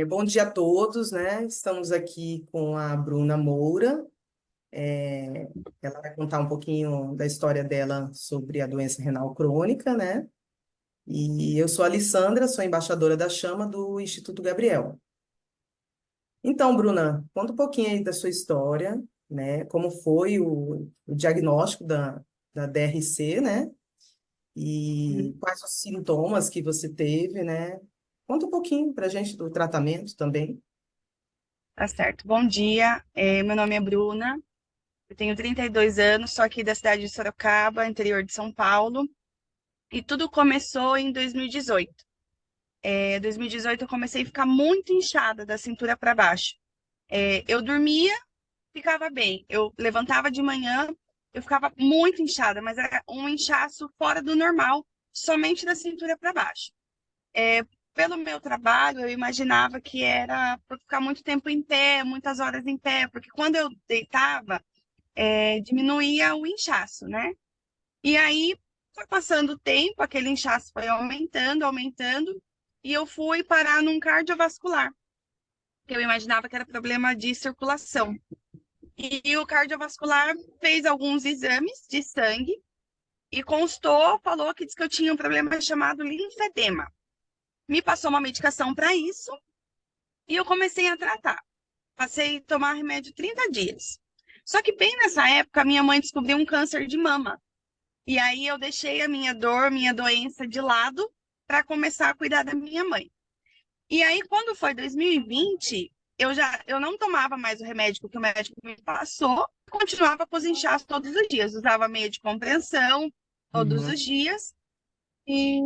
Bom dia a todos, né? Estamos aqui com a Bruna Moura. É, Ela vai contar um pouquinho da história dela sobre a doença renal crônica, né? E eu sou a Alessandra, sou embaixadora da Chama do Instituto Gabriel. Então, Bruna, conta um pouquinho aí da sua história, né? Como foi o diagnóstico da DRC, né? E quais os sintomas que você teve, né? Conta um pouquinho para a gente do tratamento também. Tá certo. Bom dia, meu nome é Bruna, eu tenho 32 anos, sou aqui da cidade de Sorocaba, interior de São Paulo, e tudo começou em 2018. Em 2018 eu comecei a ficar muito inchada da cintura para baixo. Eu dormia, ficava bem, eu levantava de manhã, eu ficava muito inchada, mas era um inchaço fora do normal, somente da cintura para baixo. É, Pelo meu trabalho, eu imaginava que era por ficar muito tempo em pé, muitas horas em pé, porque quando eu deitava, diminuía o inchaço, né? E aí foi passando o tempo, aquele inchaço foi aumentando, aumentando, e eu fui parar num cardiovascular, que eu imaginava que era problema de circulação. E o cardiovascular fez alguns exames de sangue e constou, falou que disse que eu tinha um problema chamado linfedema. Me passou uma medicação para isso e eu comecei a tratar. Passei a tomar remédio 30 dias. Só que bem nessa época, minha mãe descobriu um câncer de mama. E aí eu deixei a minha dor, minha doença de lado para começar a cuidar da minha mãe. E aí quando foi 2020, eu não tomava mais o remédio que o médico me passou, continuava com os inchaços todos os dias, usava meia de compreensão todos Uhum. os dias e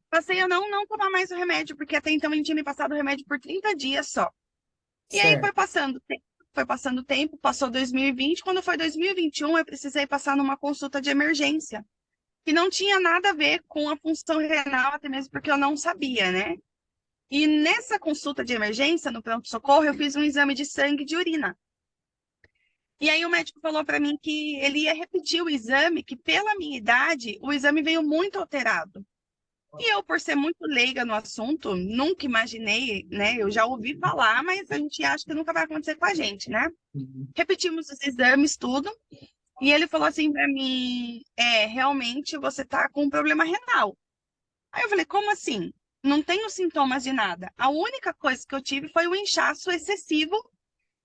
passei a não tomar mais o remédio, porque até então ele tinha me passado o remédio por 30 dias só. E aí Certo. foi passando o tempo, passou 2020. Quando foi 2021, eu precisei passar numa consulta de emergência, que não tinha nada a ver com a função renal, até mesmo porque eu não sabia, né? E nessa consulta de emergência, no pronto-socorro, eu fiz um exame de sangue e de urina. E aí o médico falou para mim que ele ia repetir o exame, que pela minha idade, o exame veio muito alterado. E eu, por ser muito leiga no assunto, nunca imaginei, né? Eu já ouvi falar, mas a gente acha que nunca vai acontecer com a gente, né? Uhum. Repetimos os exames, tudo, e ele falou assim para mim: realmente você tá com um problema renal. Aí eu falei: como assim? Não tenho sintomas de nada. A única coisa que eu tive foi o inchaço excessivo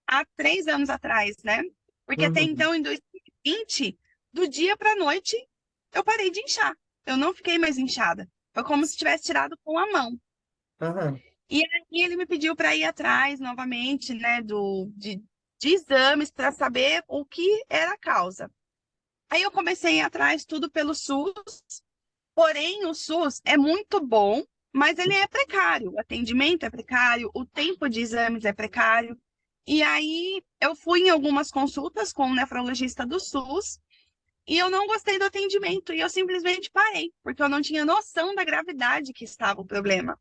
há 3 anos atrás, né? Porque até Uhum. então, em 2020, do dia para a noite, eu parei de inchar. Eu não fiquei mais inchada. Foi como se tivesse tirado com a mão. Aham. E aí ele me pediu para ir atrás novamente, né, de exames para saber o que era a causa. Aí eu comecei a ir atrás tudo pelo SUS, porém o SUS é muito bom, mas ele é precário. O atendimento é precário, o tempo de exames é precário. E aí eu fui em algumas consultas com o nefrologista do SUS e eu não gostei do atendimento e eu simplesmente parei, porque eu não tinha noção da gravidade que estava o problema.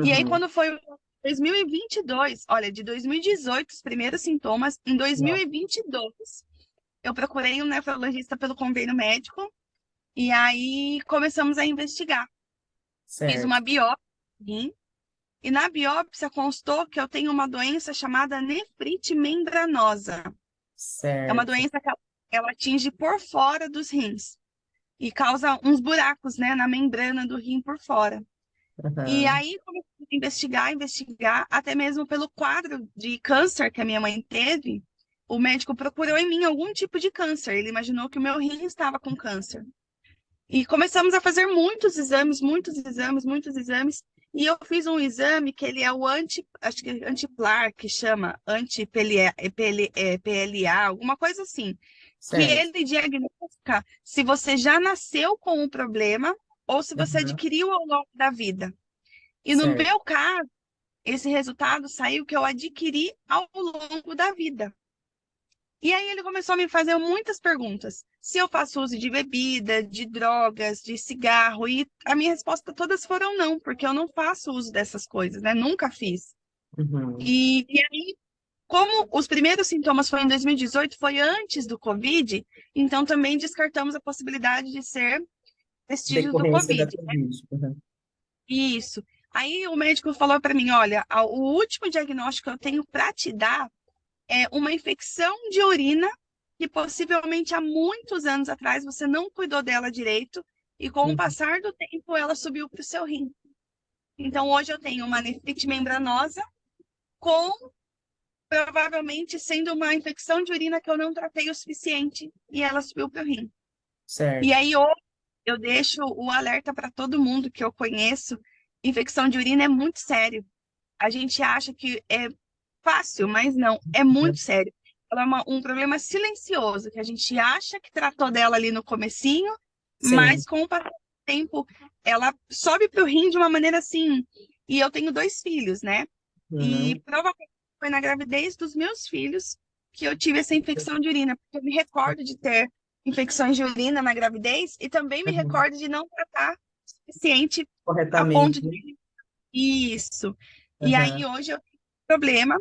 E aí, Uhum. quando foi 2022, olha, de 2018, os primeiros sintomas, em Não. 2022, eu procurei um nefrologista pelo convênio médico e aí começamos a investigar. Fiz uma Certo. biópsia em rim, e na biópsia constou que eu tenho uma doença chamada nefrite membranosa. É uma Certo. doença que ela atinge por fora dos rins e causa uns buracos, né, na membrana do rim por fora. E Aham. aí comecei a investigar, até mesmo pelo quadro de câncer que a minha mãe teve, o médico procurou em mim algum tipo de câncer. Ele imaginou que o meu rim estava com câncer. E começamos a fazer muitos exames, muitos exames, muitos exames. E eu fiz um exame que ele é o acho que é antiplar, que chama PLA, alguma coisa assim, que Certo. ele diagnostica se você já nasceu com o problema ou se você Aham. adquiriu ao longo da vida. E no Certo. meu caso, esse resultado saiu que eu adquiri ao longo da vida. E aí ele começou a me fazer muitas perguntas. Se eu faço uso de bebida, de drogas, de cigarro, e a minha resposta todas foram não, porque eu não faço uso dessas coisas, né? Nunca fiz. Uhum. E aí, como os primeiros sintomas foram em 2018, foi antes do Covid, então também descartamos a possibilidade de ser vestígios do Decorrência da Covid. Covid. Uhum. Isso. Aí o médico falou para mim, olha, o último diagnóstico que eu tenho para te dar é uma infecção de urina que possivelmente há muitos anos atrás você não cuidou dela direito e com o Uhum. passar do tempo ela subiu para o seu rim. Então hoje eu tenho uma nefrite membranosa com provavelmente sendo uma infecção de urina que eu não tratei o suficiente e ela subiu para o rim. E Certo. aí hoje eu deixo o alerta para todo mundo que eu conheço, infecção de urina é muito sério. A gente acha que é fácil, mas não, é muito sério. Ela é um problema silencioso, que a gente acha que tratou dela ali no comecinho, Sim. mas com o passar do tempo, ela sobe para o rim de uma maneira assim. E eu tenho 2 filhos, né? E Uhum. provavelmente foi na gravidez dos meus filhos que eu tive essa infecção de urina, porque eu me recordo de ter infecções de urina na gravidez e também me Uhum. recordo de não tratar o suficiente a Corretamente, ponto de né? ter isso. E aí Uhum. hoje eu tenho um problema.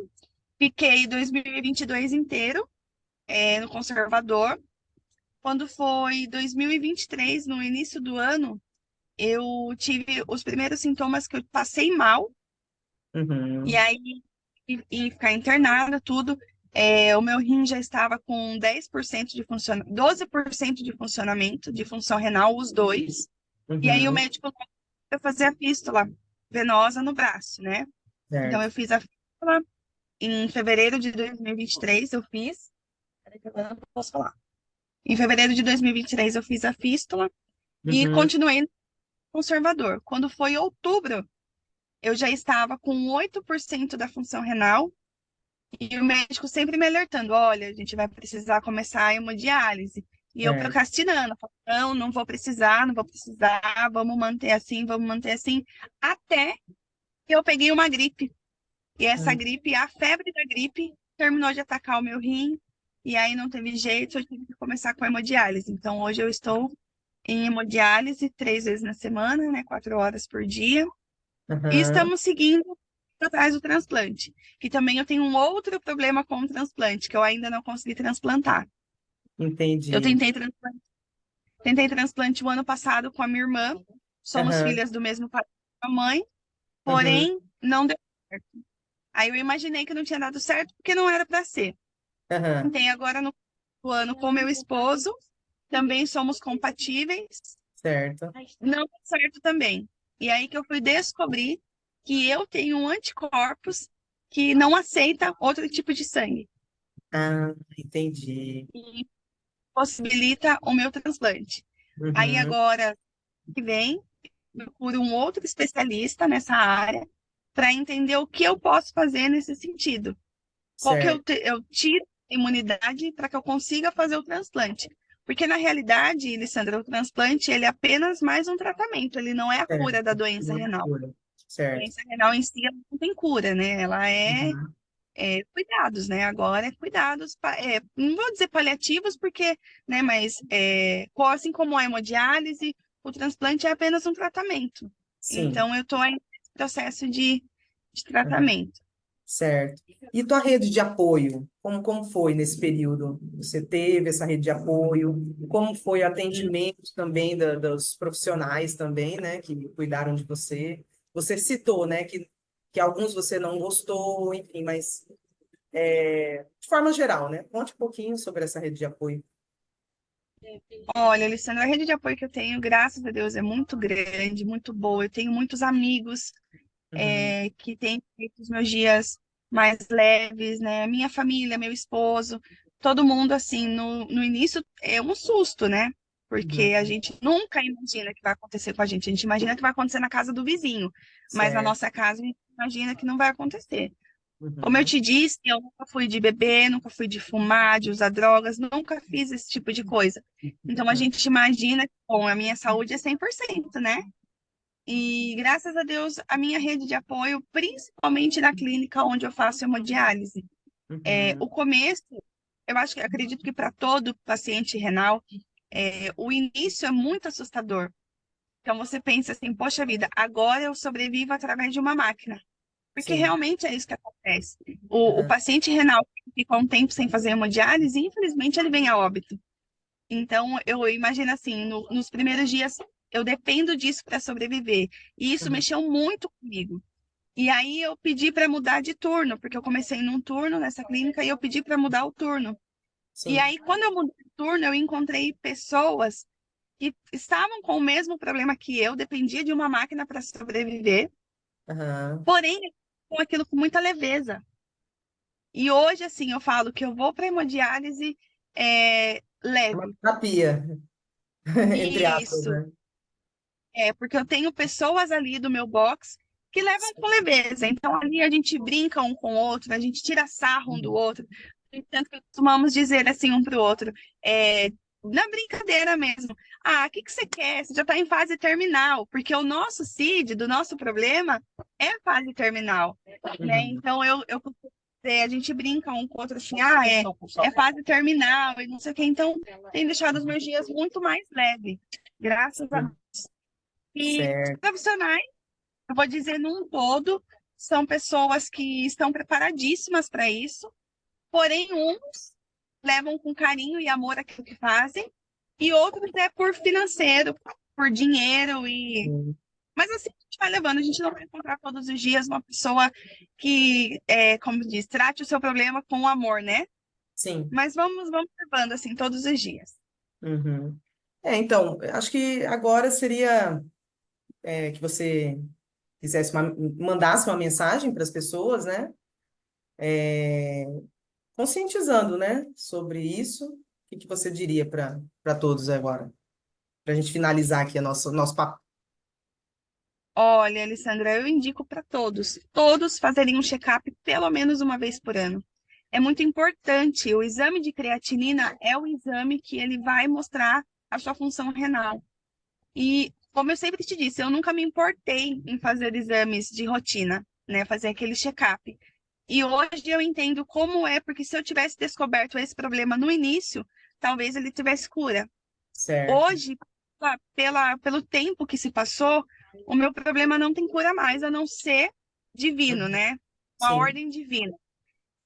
Fiquei 2022 inteiro no conservador. Quando foi 2023, no início do ano, eu tive os primeiros sintomas que eu passei mal, e Uhum. aí e ficar internada, tudo. O meu rim já estava com 10% de funcionamento, 12% de funcionamento, de função renal, os dois. E aí o Uhum. médico para fazer a fístula venosa no braço, né? Então Certo. eu fiz a fístula em fevereiro de 2023, eu fiz. Peraí que agora eu não posso falar. Em fevereiro de 2023 eu fiz a fístula e Uhum. continuei no conservador. Quando foi outubro, eu já estava com 8% da função renal e o médico sempre me alertando, olha, a gente vai precisar começar a hemodiálise. E eu Certo. procrastinando, falando, não, não vou precisar, não vou precisar, vamos manter assim, até que eu peguei uma gripe. E essa Uhum. gripe, a febre da gripe, terminou de atacar o meu rim, e aí não teve jeito, eu tive que começar com hemodiálise. Então, hoje eu estou em hemodiálise 3 vezes na semana, né, 4 horas por dia, e Uhum. estamos seguindo atrás do transplante, que também eu tenho um outro problema com o transplante, que eu ainda não consegui transplantar. Eu Entendi. tentei transplante o ano passado com a minha irmã, somos Uhum. filhas do mesmo pai e da mãe, Uhum. porém, não deu certo. Aí eu imaginei que não tinha dado certo porque não era para ser. Uhum. Tentei agora no ano com meu esposo, também somos compatíveis, Certo. não deu certo também. E aí que eu fui descobrir que eu tenho um anticorpos que não aceita outro tipo de sangue Ah, entendi. e possibilita o meu transplante. Aí Uhum. agora que vem, procuro um outro especialista nessa área para entender o que eu posso fazer nesse sentido. Qual que Certo. eu tiro a imunidade para que eu consiga fazer o transplante. Porque, na realidade, Alessandra, o transplante ele é apenas mais um tratamento, ele não é a cura da Certo. doença Não é renal. cura. A Certo. doença renal em si ela não tem cura, né? Ela Uhum. é cuidados, né? Agora é cuidados, não vou dizer paliativos, porque, né? Mas assim como a hemodiálise, o transplante é apenas um tratamento. Sim. Então, eu estou em processo de Uhum. tratamento. Certo. E tua rede de apoio? Como foi nesse período? Você teve essa rede de apoio? Como foi o atendimento também dos profissionais também, né, que cuidaram de você? Você citou, né, que alguns você não gostou, enfim, mas de forma geral, né? Conte um pouquinho sobre essa rede de apoio. Olha, Alessandra, a rede de apoio que eu tenho, graças a Deus, é muito grande, muito boa. Eu tenho muitos amigos Uhum. que têm feito os meus dias mais leves, né? Minha família, meu esposo, todo mundo, assim, no início é um susto, né? Porque a Uhum. gente nunca imagina que vai acontecer com a gente. A gente imagina que vai acontecer na casa do vizinho, mas na Certo. nossa casa a gente imagina que não vai acontecer. Como eu Uhum. te disse, eu nunca fui de beber, nunca fui de fumar, de usar drogas, nunca fiz esse tipo de coisa. Então a Uhum. gente imagina que, bom, a minha saúde é 100%, né? E graças a Deus, a minha rede de apoio, principalmente na clínica onde eu faço hemodiálise, Uhum. o começo, eu acho que acredito que para todo paciente renal, o início é muito assustador. Então você pensa assim, poxa vida, agora eu sobrevivo através de uma máquina. Porque Sim. realmente é isso que acontece. O Uhum. paciente renal que fica um tempo sem fazer hemodiálise, infelizmente ele vem a óbito. Então, eu imagino assim, nos primeiros dias Eu dependo disso para sobreviver. E isso Uhum. mexeu muito comigo. E aí eu pedi para mudar de turno, porque eu comecei num turno nessa clínica e eu pedi para mudar o turno. E Sim. aí, quando eu mudei de turno, eu encontrei pessoas que estavam com o mesmo problema que eu, dependia de uma máquina para sobreviver, Aham. porém, com aquilo com muita leveza. E hoje, assim, eu falo que eu vou para hemodiálise Uma leve. terapia, entre aspas, Isso. né? Porque eu tenho pessoas ali do meu box que levam com leveza. Então, ali a gente brinca um com o outro, a gente tira sarro um do Uhum. outro. Tanto que costumamos dizer assim um para o outro, na brincadeira mesmo. Ah, o que que você quer? Você já está em fase terminal, porque o nosso CID, do nosso problema, é fase terminal, né? Uhum. Então, eu costumo dizer, a gente brinca um com o outro assim, é fase terminal e não sei o quê. Então, tem deixado os meus dias muito mais leves, graças a Sim. e os Certo. profissionais, eu vou dizer num todo, são pessoas que estão preparadíssimas para isso, porém, uns levam com carinho e amor aquilo que fazem, e outros é por financeiro, por dinheiro e. Sim. Mas assim, a gente vai levando, a gente não vai encontrar todos os dias uma pessoa que, como diz, trate o seu problema com amor, né? Sim. Mas vamos levando assim todos os dias. Uhum. Então, acho que agora seria que você mandasse uma mensagem para as pessoas, né? É, conscientizando, né, sobre isso. O que que você diria para todos agora? Para a gente finalizar aqui a nosso papo. Olha, Alessandra, eu indico para todos fazerem um check-up pelo menos uma vez por ano. É muito importante. O exame de creatinina é o exame que ele vai mostrar a sua função renal. E, como eu sempre te disse, eu nunca me importei em fazer exames de rotina, né? Fazer aquele check-up. E hoje eu entendo como é, porque se eu tivesse descoberto esse problema no início, talvez ele tivesse cura. Certo. Hoje, pelo tempo que se passou, o meu problema não tem cura mais, a não ser divino, Uhum. né? Uma Sim, ordem divina.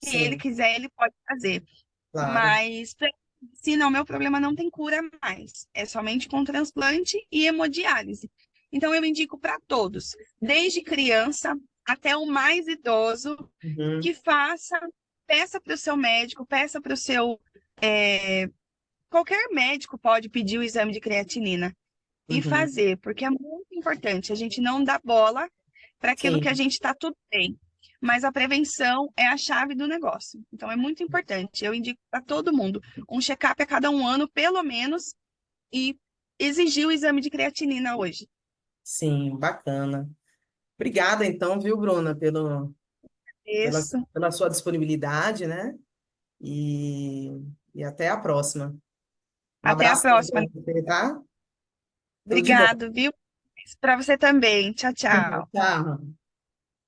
Se ele sim, quiser, ele pode fazer. claro. Mas, para medicina, o meu problema não tem cura mais. É somente com transplante e hemodiálise. Então, eu indico para todos, desde criança até o mais idoso, Uhum. que faça, peça para o seu médico, peça para o seu. Qualquer médico pode pedir o exame de creatinina e Uhum. fazer, porque é muito importante. A gente não dá bola para aquilo que a Sim, gente está tudo bem, mas a prevenção é a chave do negócio. Então é muito importante. Eu indico para todo mundo um check-up a cada um ano, pelo menos, e exigir o exame de creatinina hoje. sim, bacana. Obrigada, então, viu, Bruna, Isso. pela sua disponibilidade, né? E, e até a próxima. Um Até a abraço próxima. para você, tá? Tudo de bom. Obrigado, viu? Para você também. Tchau, tchau. Tchau.